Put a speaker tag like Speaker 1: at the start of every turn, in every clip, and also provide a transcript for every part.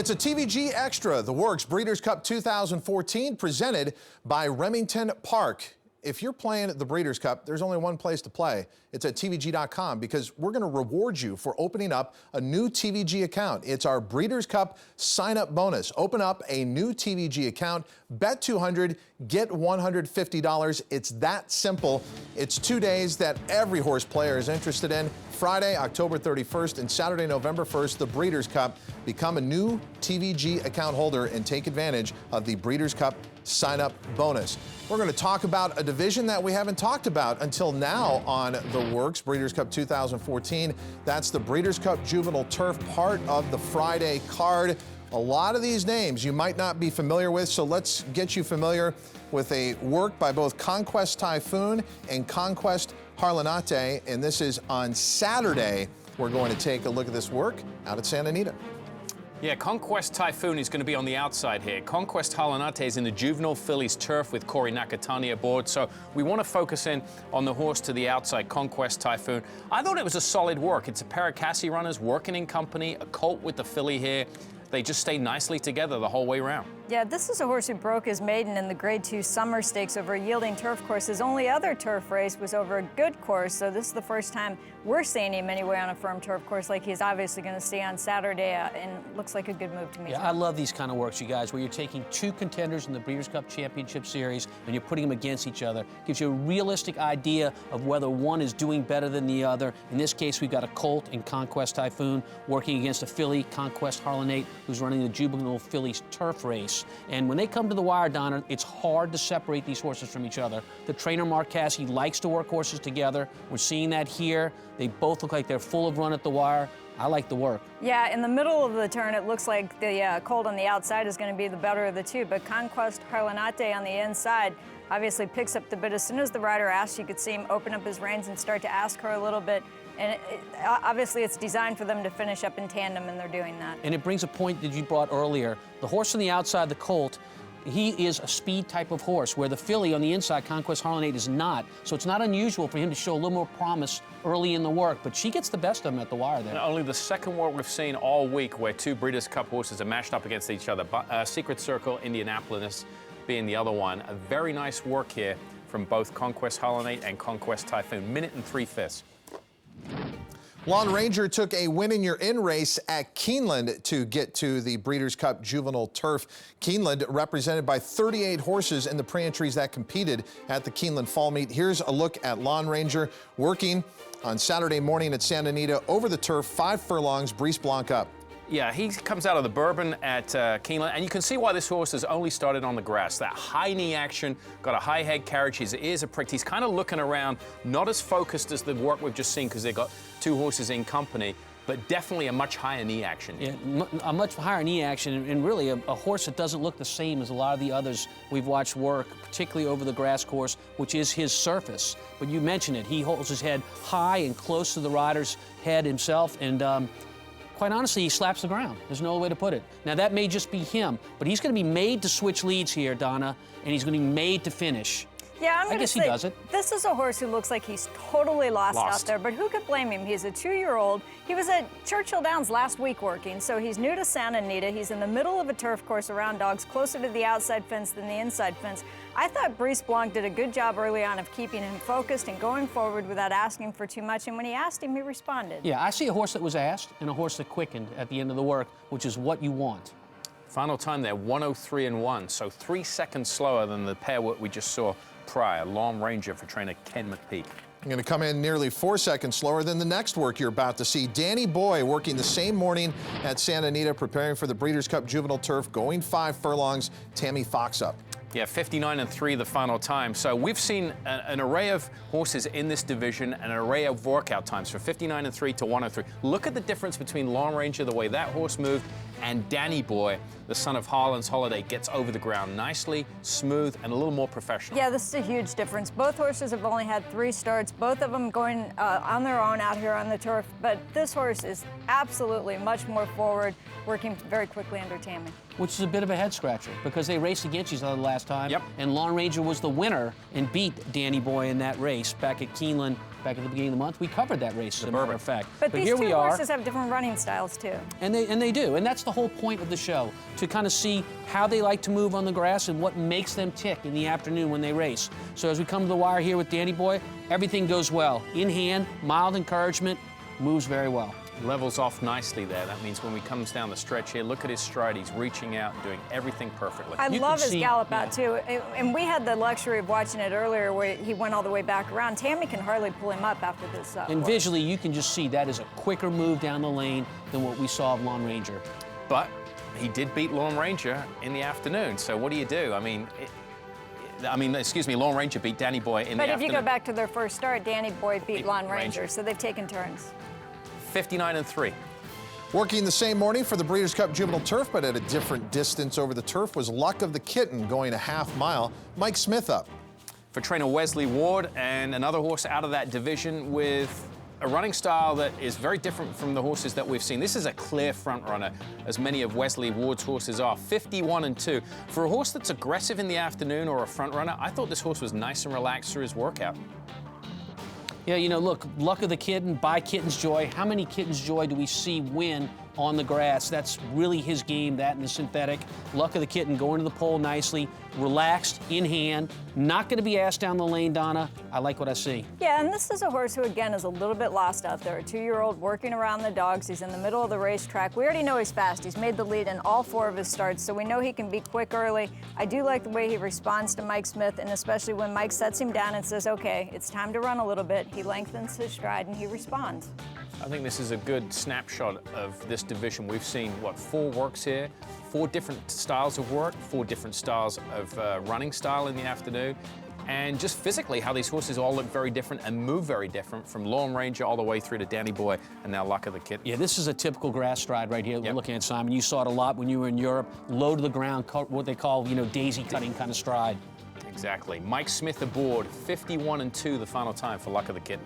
Speaker 1: It's a TVG Extra, the Works Breeders' Cup 2014, presented by Remington Park. If you're playing the Breeders' Cup, there's only one place to play. It's at TVG.com, because we're going to reward you for opening up a new TVG account. It's our Breeders' Cup sign-up bonus. Open up a new TVG account, bet $200, get $150. It's that simple. It's 2 days that every horse player is interested in. Friday, October 31st, and Saturday, November 1st, the Breeders' Cup. Become a new TVG account holder and take advantage of the Breeders' Cup sign-up bonus. We're going to talk about a division that we haven't talked about until now on the Works Breeders' Cup 2014. That's the Breeders' Cup Juvenile Turf, part of the Friday card. A lot of these names you might not be familiar with, so let's get you familiar with a work by both Conquest Typhoon and Conquest Harlanate, and this is on Saturday. We're going to take a look at this work out at Santa Anita.
Speaker 2: Yeah, Conquest Typhoon is going to be on the outside here. Conquest Harlanate is in the Juvenile Fillies turf with Corey Nakatani aboard, so we want to focus in on the horse to the outside, Conquest Typhoon. I thought it was a solid work. It's a pair of Cassie runners working in company, a colt with the filly here. They just stay nicely together the whole way around.
Speaker 3: Yeah, this is a horse who broke his maiden in the Grade 2 Summer Stakes over a yielding turf course. His only other turf race was over a good course, so this is the first time we're seeing him anyway on a firm turf course like he's obviously going to see on Saturday, and looks like a good move to me.
Speaker 4: Yeah, I love these kind of works, you guys, where you're taking two contenders in the Breeders' Cup Championship Series and you're putting them against each other. Gives you a realistic idea of whether one is doing better than the other. In this case, we've got a colt in Conquest Typhoon working against a filly, Conquest Harlanate, who's running the Juvenile Fillies turf race. And when they come to the wire, Donna, it's hard to separate these horses from each other. The trainer, Mark Cassidy, likes to work horses together. We're seeing that here. They both look like they're full of run at the wire. I like the work.
Speaker 3: Yeah, in the middle of the turn, it looks like the colt on the outside is going to be the better of the two, but Conquest Harlanate on the inside obviously picks up the bit. As soon as the rider asks, you could see him open up his reins and start to ask her a little bit. And obviously it's designed for them to finish up in tandem, and they're doing that.
Speaker 4: And it brings a point that you brought earlier. The horse on the outside, the colt, he is a speed type of horse, where the filly on the inside, Conquest Harlanate, is not. So it's not unusual for him to show a little more promise early in the work, but she gets the best of him at the wire there.
Speaker 2: And only the second work we've seen all week where two Breeders' Cup horses are matched up against each other. Secret Circle, Indianapolis being the other one. A very nice work here from both Conquest Harlanate and Conquest Typhoon. Minute and 3/5.
Speaker 1: Lone Ranger took a win-in-your-in race at Keeneland to get to the Breeders' Cup Juvenile Turf. Keeneland represented by 38 horses in the pre-entries that competed at the Keeneland Fall Meet. Here's a look at Lone Ranger working on Saturday morning at Santa Anita over the turf, 5 furlongs, Brice Blanc up.
Speaker 2: Yeah, he comes out of the Bourbon at Keeneland, and you can see why this horse has only started on the grass. That high knee action, got a high head carriage, his ears are pricked. He's kind of looking around, not as focused as the work we've just seen because they've got two horses in company, but definitely a much higher knee action.
Speaker 4: Yeah, a much higher knee action, and really a horse that doesn't look the same as a lot of the others we've watched work, particularly over the grass course, which is his surface. But you mentioned it, he holds his head high and close to the rider's head himself, and quite honestly, he slaps the ground. There's no way to put it. Now, that may just be him, but he's going to be made to switch leads here, Donna, and he's going to be made to finish.
Speaker 3: Yeah, I'm
Speaker 4: I guess he does it.
Speaker 3: This is a horse who looks like he's totally lost out there, but who could blame him? He's a 2-year-old. He was at Churchill Downs last week working, so he's new to Santa Anita. He's in the middle of a turf course around dogs, closer to the outside fence than the inside fence. I thought Brice Blanc did a good job early on of keeping him focused and going forward without asking for too much, and when he asked him, he responded.
Speaker 4: Yeah, I see a horse that was asked and a horse that quickened at the end of the work, which is what you want.
Speaker 2: Final time there, 1:03.1, so 3 seconds slower than the pair we just saw prior. Lone Ranger for trainer Ken McPeak.
Speaker 1: I'm going to come in nearly 4 seconds slower than the next work you're about to see. Danny Boy working the same morning at Santa Anita, preparing for the Breeders' Cup Juvenile Turf, going 5 furlongs. Tammy Fox up.
Speaker 2: Yeah, 59.3 the final time. So we've seen an array of horses in this division, an array of workout times from 59.3 to 1:03. Look at the difference between Lone Ranger, the way that horse moved, and Danny Boy, the son of Harlan's Holiday, gets over the ground nicely, smooth, and a little more professional.
Speaker 3: Yeah, this is a huge difference. Both horses have only had 3 starts, both of them going on their own out here on the turf, but this horse is absolutely much more forward, working very quickly under Tammy.
Speaker 4: Which is a bit of a head scratcher because they raced against each other last time.
Speaker 2: Yep.
Speaker 4: And Lone Ranger was the winner and beat Danny Boy in that race back at Keeneland back at the beginning of the month. We covered that race, as a matter of fact.
Speaker 3: But these
Speaker 4: here
Speaker 3: two
Speaker 4: we are.
Speaker 3: horses have different running styles, too.
Speaker 4: And they do, and that's the whole point of the show, to kind of see how they like to move on the grass and what makes them tick in the afternoon when they race. So as we come to the wire here with Danny Boy, everything goes well. In hand, mild encouragement, moves very well.
Speaker 2: Levels off nicely there. That means when he comes down the stretch here, look at his stride. He's reaching out, doing everything perfectly.
Speaker 3: I love his gallop out, too. And we had the luxury of watching it earlier where he went all the way back around. Tammy can hardly pull him up after this.
Speaker 4: And visually, you can just see that is a quicker move down the lane than what we saw of Lone Ranger.
Speaker 2: But he did beat Lone Ranger in the afternoon. So what do you do? Excuse me, Lone Ranger beat Danny Boy in the afternoon.
Speaker 3: But if you go back to their first start, Danny Boy beat Lone Ranger, so they've taken turns.
Speaker 2: 59-3.
Speaker 1: Working the same morning for the Breeders' Cup Juvenile Turf, but at a different distance over the turf, was Luck of the Kitten going a half mile. Mike Smith up.
Speaker 2: For trainer Wesley Ward, and another horse out of that division with a running style that is very different from the horses that we've seen. This is a clear front runner, as many of Wesley Ward's horses are. 51-2. For a horse that's aggressive in the afternoon or a front runner, I thought this horse was nice and relaxed through his workout.
Speaker 4: Yeah, you know, look, Luck of the Kitten, by Kitten's Joy. How many Kitten's Joy do we see win on the grass? That's really his game, that and the synthetic. Luck of the Kitten going to the pole nicely, relaxed, in hand. Not going to be asked down the lane, Donna. I like what I see.
Speaker 3: Yeah, and this is a horse who, again, is a little bit lost out there. A 2-year-old working around the dogs. He's in the middle of the racetrack. We already know he's fast. He's made the lead in all 4 of his starts, so we know he can be quick early. I do like the way he responds to Mike Smith, and especially when Mike sets him down and says, okay, it's time to run a little bit. He lengthens his stride and he responds.
Speaker 2: I think this is a good snapshot of this division. We've seen, what, 4 works here, 4 different styles of work, 4 different styles of running style in the afternoon, and just physically how these horses all look very different and move very different, from Lone Ranger all the way through to Danny Boy and now Luck of the Kitten.
Speaker 4: Yeah, this is a typical grass stride right here that we're looking at, Simon. You saw it a lot when you were in Europe. Low to the ground, what they call, you know, daisy cutting kind of stride.
Speaker 2: Exactly. Mike Smith aboard, 51-2 the final time for Luck of the Kitten.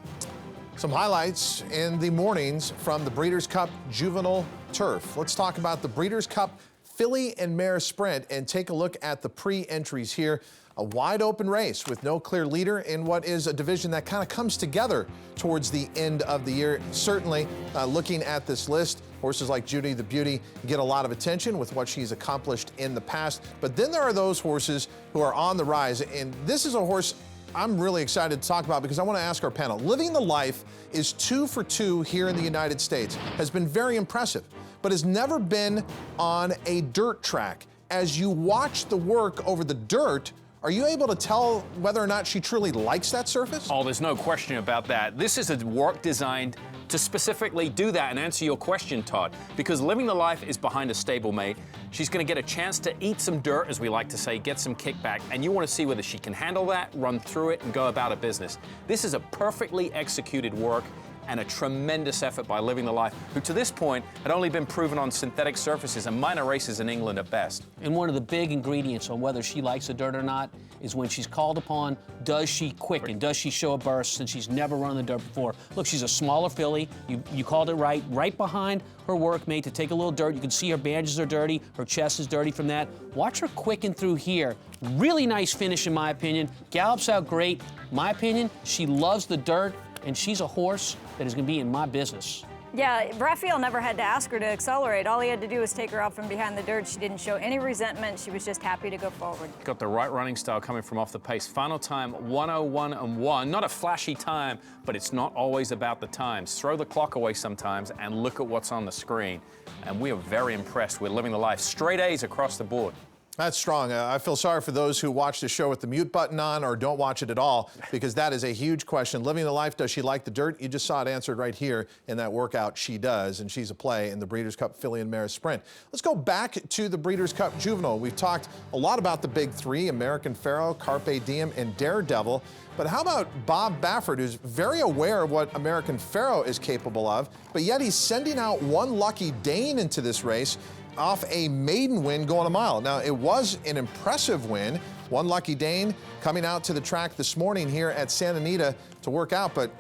Speaker 1: Some highlights in the mornings from the Breeders' Cup Juvenile Turf. Let's talk about the Breeders' Cup Filly and Mare Sprint and take a look at the pre-entries here. A wide open race with no clear leader in what is a division that kind of comes together towards the end of the year. Certainly, looking at this list, horses like Judy the Beauty get a lot of attention with what she's accomplished in the past. But then there are those horses who are on the rise, and this is a horse I'm really excited to talk about because I want to ask our panel. Living the Life is 2 for 2 here in the United States, has been very impressive, but has never been on a dirt track. As you watch the work over the dirt, are you able to tell whether or not she truly likes that surface?
Speaker 2: Oh, there's no question about that. This is a work designed to specifically do that and answer your question, Todd, because Living the Life is behind a stablemate. She's going to get a chance to eat some dirt, as we like to say, get some kickback, and you want to see whether she can handle that, run through it, and go about her business. This is a perfectly executed work and a tremendous effort by Living the Life, who to this point had only been proven on synthetic surfaces and minor races in England at best.
Speaker 4: And one of the big ingredients on whether she likes the dirt or not is when she's called upon, does she quicken? Does she show a burst since she's never run the dirt before? Look, she's a smaller filly. You called it right behind her workmate to take a little dirt. You can see her bandages are dirty, her chest is dirty from that. Watch her quicken through here. Really nice finish in my opinion. Gallops out great. My opinion, she loves the dirt, and she's a horse that is going to be in my business.
Speaker 3: Yeah, Raphael never had to ask her to accelerate. All he had to do was take her out from behind the dirt. She didn't show any resentment. She was just happy to go forward.
Speaker 2: Got the right running style coming from off the pace. Final time, 1:01.1. Not a flashy time, but it's not always about the times. Throw the clock away sometimes and look at what's on the screen. And we are very impressed with Living the Life. Straight A's across the board.
Speaker 1: That's strong. I feel sorry for those who watch the show with the mute button on or don't watch it at all, because that is a huge question. Living the Life, does she like the dirt? You just saw it answered right here in that workout. She does, and she's a play in the Breeders' Cup Filly and Mare Sprint. Let's go back to the Breeders' Cup Juvenile. We've talked a lot about the big 3, American Pharoah, Carpe Diem, and Daredevil. But how about Bob Baffert, who's very aware of what American Pharoah is capable of, but yet he's sending out one Lucky Dane into this race off a maiden win going a mile. Now, it was an impressive win. One Lucky Dane coming out to the track this morning here at Santa Anita to work out, but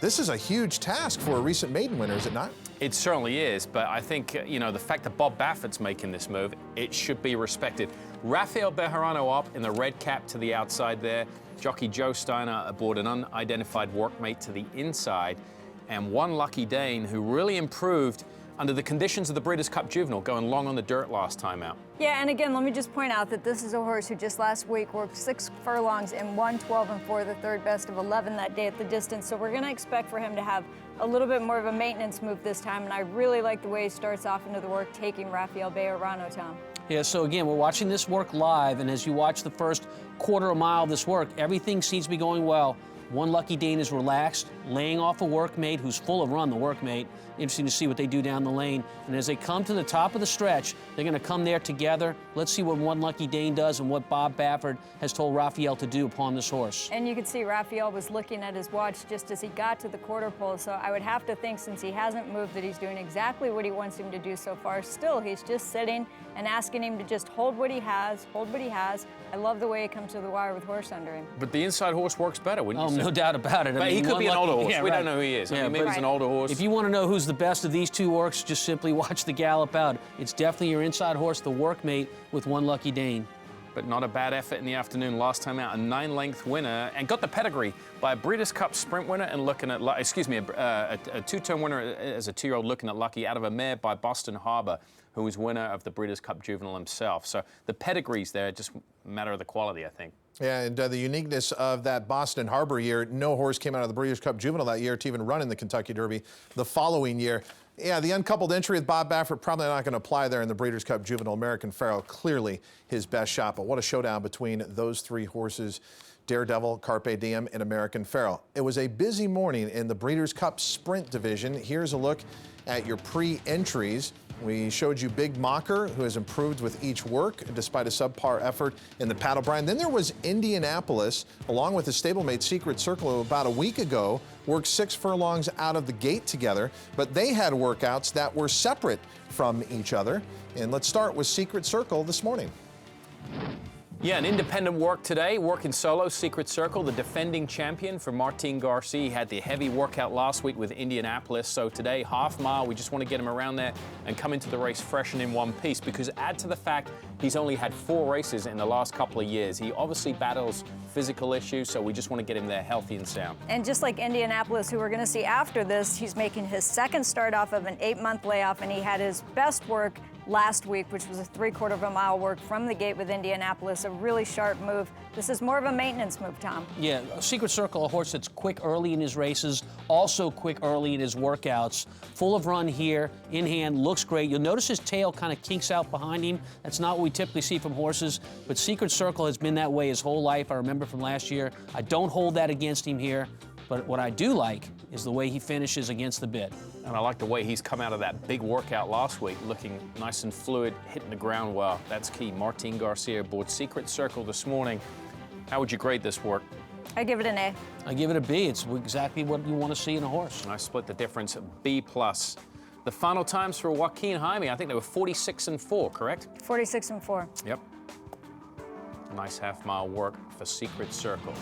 Speaker 1: this is a huge task for a recent maiden winner, is it not?
Speaker 2: It certainly is, but I think, you know, the fact that Bob Baffert's making this move, it should be respected. Rafael Bejarano up in the red cap to the outside there. Jockey Joe Steiner aboard an unidentified workmate to the inside. And one Lucky Dane who really improved under the conditions of the Breeders' Cup Juvenile, going long on the dirt last time out.
Speaker 3: Yeah, and again, let me just point out that this is a horse who just last week worked 6 furlongs and won 12-4, the third best of 11 that day at the distance. So we're going to expect for him to have a little bit more of a maintenance move this time, and I really like the way he starts off into the work, taking Rafael Bejarano, Tom.
Speaker 4: Yeah, so again, we're watching this work live, and as you watch the first quarter of a mile of this work, everything seems to be going well. One Lucky Dane is relaxed, laying off a workmate who's full of run, the workmate. Interesting to see what they do down the lane. And as they come to the top of the stretch, they're going to come there together. Let's see what One Lucky Dane does and what Bob Baffert has told Rafael to do upon this horse.
Speaker 3: And you can see Rafael was looking at his watch just as he got to the quarter pole. So I would have to think, since he hasn't moved, that he's doing exactly what he wants him to do so far. Still, he's just sitting and asking him to just hold what he has, hold what he has. I love the way he comes to the wire with horse under him.
Speaker 2: But the inside horse works better, wouldn't you say?
Speaker 4: No doubt about it.
Speaker 2: But he could be an older horse.
Speaker 4: Yeah,
Speaker 2: we
Speaker 4: right.
Speaker 2: don't know who he is.
Speaker 4: Yeah,
Speaker 2: I mean, maybe he's an older horse.
Speaker 4: If you want to know who's the best of these two works, just simply watch the gallop out. It's definitely your inside horse, the workmate, with One Lucky Dane.
Speaker 2: But not a bad effort in the afternoon last time out. A 9-length winner, and got the pedigree by a Breeders' Cup Sprint winner and looking at, a two-turn winner as a 2-year-old looking at Lucky out of a mare by Boston Harbor, who was winner of the Breeders' Cup Juvenile himself. So the pedigree's there, just a matter of the quality, I think.
Speaker 1: Yeah, and the uniqueness of that Boston Harbor year, no horse came out of the Breeders' Cup Juvenile that year to even run in the Kentucky Derby the following year. Yeah, the uncoupled entry with Bob Baffert probably not going to apply there in the Breeders' Cup Juvenile. American Pharoah, clearly his best shot, but what a showdown between those three horses, Daredevil, Carpe Diem, and American Pharoah. It was a busy morning in the Breeders' Cup Sprint division. Here's a look at your pre-entries. We showed you Big Mocker, who has improved with each work despite a subpar effort in the Paddle Brine. Then there was Indianapolis, along with his stablemate Secret Circle, who about a week ago worked 6 furlongs out of the gate together, but they had workouts that were separate from each other. And let's start with Secret Circle this morning.
Speaker 2: Yeah, an independent work today, working solo, Secret Circle, the defending champion for Martin Garcia. He had the heavy workout last week with Indianapolis, so today, half mile, we just want to get him around there and come into the race fresh and in one piece, because add to the fact he's only had 4 races in the last couple of years. He obviously battles physical issues, so we just want to get him there healthy and sound.
Speaker 3: And just like Indianapolis, who we're going to see after this, he's making his second start off of an 8-month layoff, and he had his best work last week, which was a 3/4 of a mile work from the gate with Indianapolis, a really sharp move. This is more of a maintenance move, Tom.
Speaker 4: Yeah, Secret Circle, a horse that's quick early in his races, also quick early in his workouts. Full of run here, in hand, looks great. You'll notice his tail kind of kinks out behind him. That's not what we typically see from horses, but Secret Circle has been that way his whole life. I remember from last year. I don't hold that against him here, but what I do like is the way he finishes against the bit.
Speaker 2: And I like the way he's come out of that big workout last week, looking nice and fluid, hitting the ground well. That's key. Martin Garcia aboard Secret Circle this morning. How would you grade this work?
Speaker 3: I give it an A.
Speaker 4: I give it a B. It's exactly what you want to see in a horse.
Speaker 2: I split the difference, B+. The final times for Joaquin Jaime, I think they were 46 and 4, correct?
Speaker 3: 46 and 4.
Speaker 2: Yep. Nice half-mile work for Secret Circle.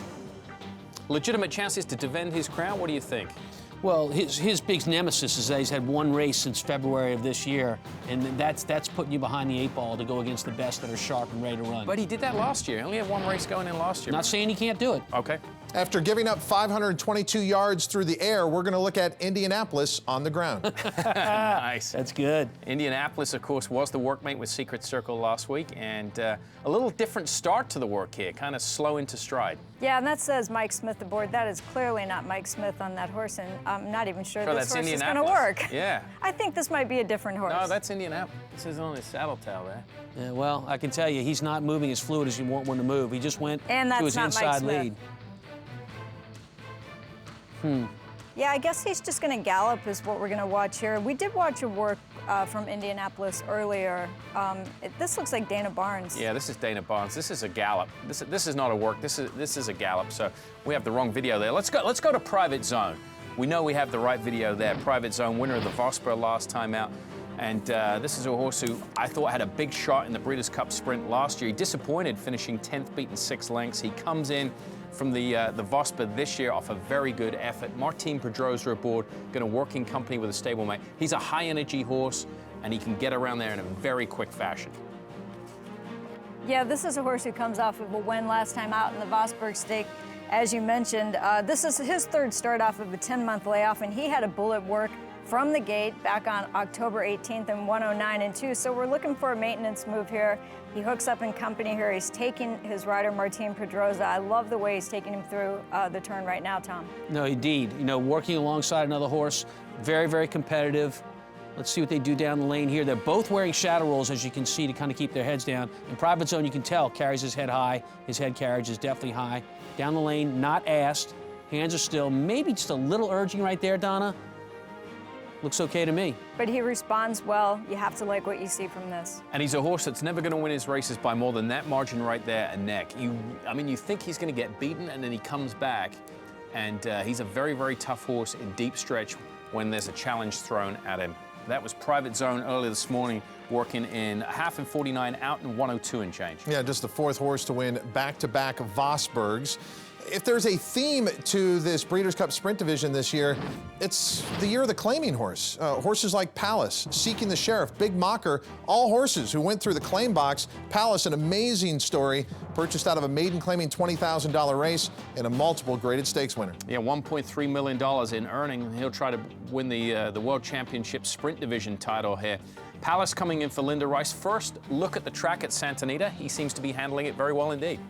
Speaker 2: Legitimate chances to defend his crown, what do you think?
Speaker 4: Well, his big nemesis is that he's had 1 race since February of this year, and that's putting you behind the 8 ball to go against the best that are sharp and ready to run.
Speaker 2: But he did that last year. He only had 1 race going in last year.
Speaker 4: Not saying he can't do it.
Speaker 2: Okay.
Speaker 1: After giving up 522 yards through the air, we're going to look at Indianapolis on the ground.
Speaker 2: Nice.
Speaker 4: That's good.
Speaker 2: Indianapolis, of course, was the workmate with Secret Circle last week, and a little different start to the work here, kind of slow into stride.
Speaker 3: Yeah, and that says Mike Smith aboard. That is clearly not Mike Smith on that horse, and I'm not even sure this horse is going to work.
Speaker 2: Yeah.
Speaker 3: I think this might be a different horse.
Speaker 2: No, that's Indianapolis. This is on his saddle tail there.
Speaker 4: Yeah, well, I can tell you, he's not moving as fluid as you want one to move. He just went to his inside lead.
Speaker 3: Yeah, I guess he's just going to gallop is what we're going to watch here. We did watch a work from Indianapolis earlier. This looks like Dana Barnes.
Speaker 2: Yeah, this is Dana Barnes. This is a gallop. This is not a work. This is a gallop. So we have the wrong video there. Let's go to Private Zone. We know we have the right video there. Private Zone, winner of the Vosper last time out. And this is a horse who I thought had a big shot in the Breeders' Cup Sprint last year. He disappointed, finishing 10th, beaten 6 lengths. He comes in from the Vosper this year off a very good effort. Martin Pedrosa aboard, going to work in company with a stablemate. He's a high-energy horse, and he can get around there in a very quick fashion.
Speaker 3: Yeah, this is a horse who comes off of a win last time out in the Vosburg Stake. As you mentioned, this is his third start off of a 10-month layoff, and he had a bullet work from the gate back on October 18th in 109.2. So we're looking for a maintenance move here. He hooks up in company here. He's taking his rider, Martin Pedrosa. I love the way he's taking him through the turn right now, Tom. No,
Speaker 4: indeed. You know, working alongside another horse, very, very competitive. Let's see what they do down the lane here. They're both wearing shadow rolls, as you can see, to kind of keep their heads down. In Private Zone, you can tell, carries his head high. His head carriage is definitely high. Down the lane, not asked. Hands are still. Maybe just a little urging right there, Donna. Looks okay to me.
Speaker 3: But he responds well. You have to like what you see from this.
Speaker 2: And he's a horse that's never going to win his races by more than that margin right there, a neck. I mean, you think he's going to get beaten, and then he comes back. And he's a very, very tough horse in deep stretch when there's a challenge thrown at him. That was Private Zone earlier this morning, working in 1/2 and 49, out in 102 and change.
Speaker 1: Yeah, just the fourth horse to win back-to-back Vosburgs. If there's a theme to this Breeders' Cup Sprint Division this year, it's the year of the claiming horse. Horses like Palace, Seeking the Sheriff, Big Mocker, all horses who went through the claim box. Palace, an amazing story, purchased out of a maiden claiming $20,000 race and a multiple graded stakes winner.
Speaker 2: Yeah, $1.3 million in earning. He'll try to win the World Championship Sprint Division title here. Palace coming in for Linda Rice. First look at the track at Santa Anita. He seems to be handling it very well indeed.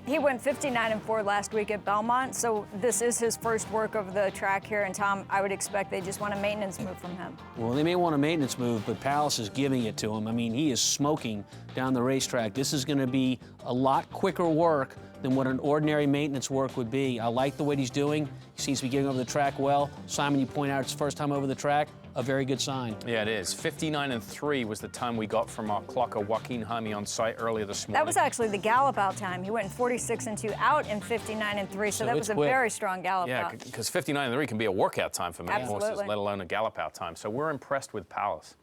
Speaker 3: He went 59-4 last week at Belmont, so this is his first work of the track here. And Tom, I would expect they just want a maintenance move from him.
Speaker 4: Well, they may want a maintenance move, but Palace is giving it to him. I mean, he is smoking down the racetrack. This is going to be a lot quicker work than what an ordinary maintenance work would be. I like the way he's doing. He seems to be getting over the track well. Simon, you point out it's first time over the track. A very good sign.
Speaker 2: Yeah, it is. 59-3 was the time we got from our clocker, Joaquin Jaime, on site earlier this morning.
Speaker 3: That was actually the gallop out time. He went in 46-2 out in 59-3, so that was a very strong gallop out.
Speaker 2: Yeah, because 59-3 can be a workout time for many horses, let alone a gallop out time. So we're impressed with Palace.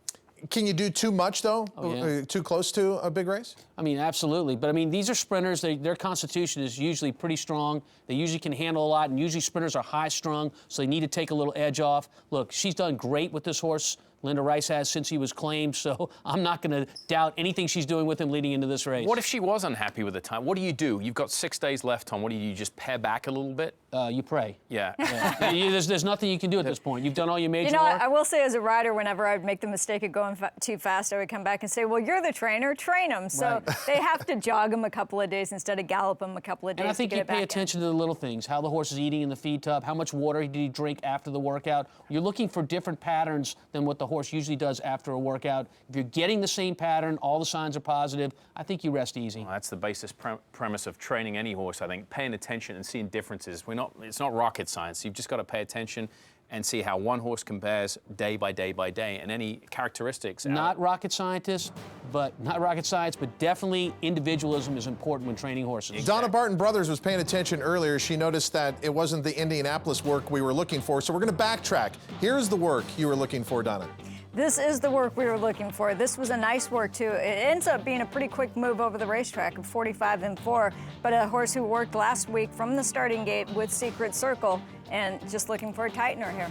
Speaker 1: Can you do too much, though?
Speaker 4: Oh, yeah.
Speaker 1: Too close to a big race?
Speaker 4: I mean, absolutely. But, I mean, these are sprinters. Their constitution is usually pretty strong. They usually can handle a lot, and usually sprinters are high-strung, so they need to take a little edge off. Look, she's done great with this horse. Linda Rice has since he was claimed, so I'm not going to doubt anything she's doing with him leading into this race.
Speaker 2: What if she was unhappy with the time? What do you do? You've got 6 days left, Tom. What do? You just pare back a little bit?
Speaker 4: You pray.
Speaker 2: Yeah.
Speaker 4: There's nothing you can do at this point. You've done all your major work.
Speaker 3: I will say as a rider, whenever I would make the mistake of going too fast, I would come back and say, well, you're the trainer, train them. So they have to jog them a couple of days instead of gallop them a couple of days.
Speaker 4: And I think
Speaker 3: to get
Speaker 4: you
Speaker 3: it back
Speaker 4: pay attention to the little things, how the horse is eating in the feed tub, how much water did he drink after the workout. You're looking for different patterns than what the horse usually does after a workout. If you're getting the same pattern, all the signs are positive, I think you rest easy.
Speaker 2: Well, that's the basis premise of training any horse, I think, paying attention and seeing differences. It's not rocket science. You've just got to pay attention and see how one horse compares day by day by day, and any characteristics.
Speaker 4: Not rocket science, but definitely individualism is important when training horses.
Speaker 1: Exactly. Donna Barton Brothers was paying attention earlier. She noticed that it wasn't the Indianapolis work we were looking for, so we're going to backtrack. Here's the work you were looking for, Donna.
Speaker 3: This is the work we were looking for. This was a nice work, too. It ends up being a pretty quick move over the racetrack of 45-4, but a horse who worked last week from the starting gate with Secret Circle, and just looking for a tightener here.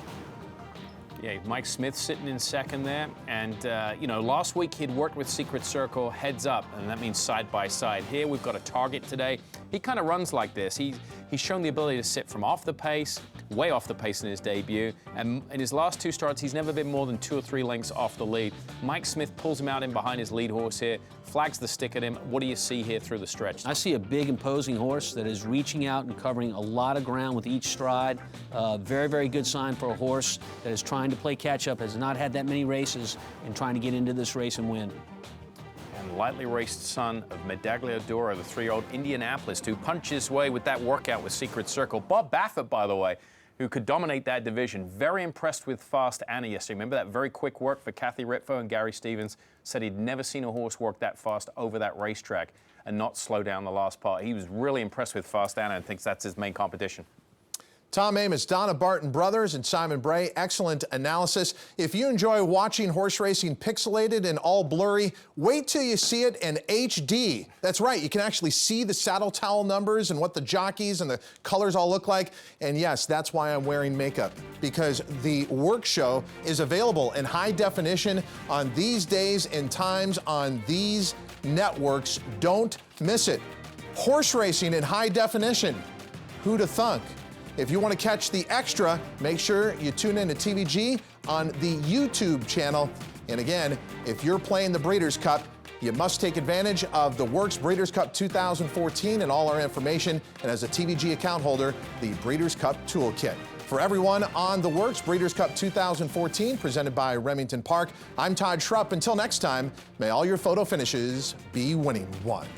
Speaker 2: Yeah, Mike Smith sitting in second there. And, last week he'd worked with Secret Circle heads up, and that means side by side. Here we've got a target today. He kind of runs like this. He's shown the ability to sit from off the pace, way off the pace in his debut. And in his last 2 starts, he's never been more than 2 or 3 lengths off the lead. Mike Smith pulls him out in behind his lead horse here, flags the stick at him. What do you see here through the stretch?
Speaker 4: I see a big, imposing horse that is reaching out and covering a lot of ground with each stride. Very, very good sign for a horse that is trying to play catch-up, has not had that many races, and trying to get into this race and win.
Speaker 2: And lightly raced son of Medaglia Dora, the 3-year-old Indianapolis, who punched his way with that workout with Secret Circle. Bob Baffert, by the way, who could dominate that division. Very impressed with Fast Anna yesterday. Remember that very quick work for Kathy Ritfo and Gary Stevens? Said he'd never seen a horse work that fast over that racetrack and not slow down the last part. He was really impressed with Fast Anna and thinks that's his main competition.
Speaker 1: Tom Amoss, Donna Barton Brothers, and Simon Bray. Excellent analysis. If you enjoy watching horse racing pixelated and all blurry, wait till you see it in HD. That's right, you can actually see the saddle towel numbers and what the jockeys and the colors all look like. And yes, that's why I'm wearing makeup, because the work show is available in high definition on these days and times on these networks. Don't miss it. Horse racing in high definition. Who'da thunk? If you want to catch the extra, make sure you tune in to TVG on the YouTube channel. And again, if you're playing the Breeders' Cup, you must take advantage of the Works Breeders' Cup 2014 and all our information. And as a TVG account holder, the Breeders' Cup Toolkit. For everyone on the Works Breeders' Cup 2014, presented by Remington Park, I'm Todd Schrupp. Until next time, may all your photo finishes be winning ones.